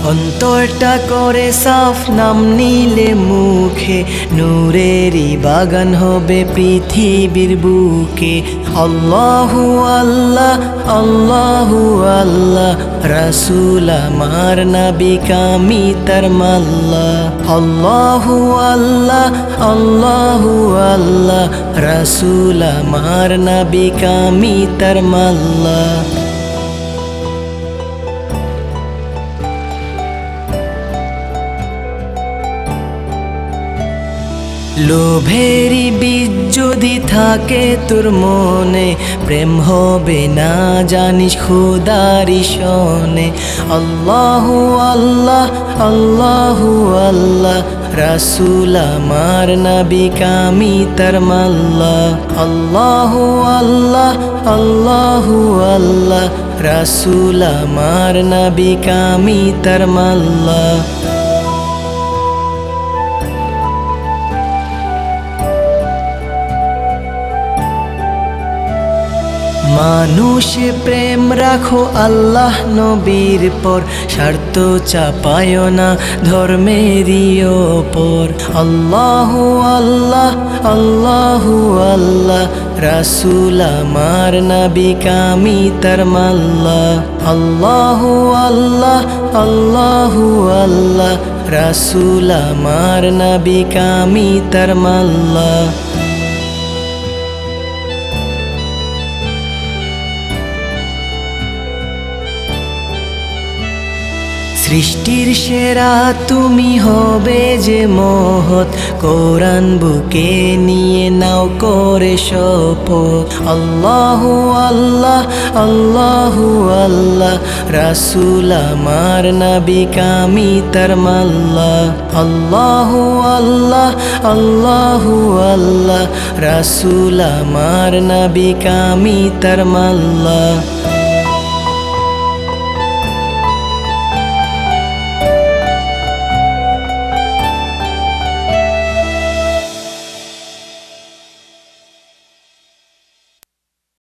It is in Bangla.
অন্তরটা করে সাফ, নাম নিলে মুখে নূরেরই বাগান হবে পৃথিবীর বুকে। আল্লাহু আল্লাহ আল্লাহু আল্লাহ, রাসূল আমার নবী কামি তার মাল্লা। আল্লাহু আল্লাহ আল্লাহু আল্লাহ, রাসূল আমার নবী কামি তার মাল্লা। লোভেরই বীজ যদি থাকে তোর মনে, প্রেম হবে না জানিস খোদারি শনে। আল্লাহু আল্লাহ আল্লাহু আল্লাহ, রাসূল আমার নবী কামি তার মাল্লা। আল্লাহু আল্লাহ আল্লাহু আল্লাহ, রাসূল আমার নবী কামি তার মাল্লা। মানুষে প্রেম রাখো আল্লাহ নবীর পর, স্বার্থ চাপায় না ধর্মেরই ওপর। আল্লাহু আল্লাহ আল্লাহু আল্লাহ, রাসূল আমার নবী কামি তার মাল্লা। আল্লাহু আল্লাহ আল্লাহু আল্লাহ, রাসূল আমার নবী কামি তার মাল্লা। সৃষ্টির সেরা তুমি হবে যে মহৎ, কোরআন বুকে নিয়ে নাও করে শপথ। আল্লাহু আল্লাহ আল্লাহু আল্লাহ, রাসূল আমার নবী কামি তার মাল্লা। আল্লাহু আল্লাহ আল্লাহু আল্লাহ, রাসূল আমার নবী কামি তার মাল্লা।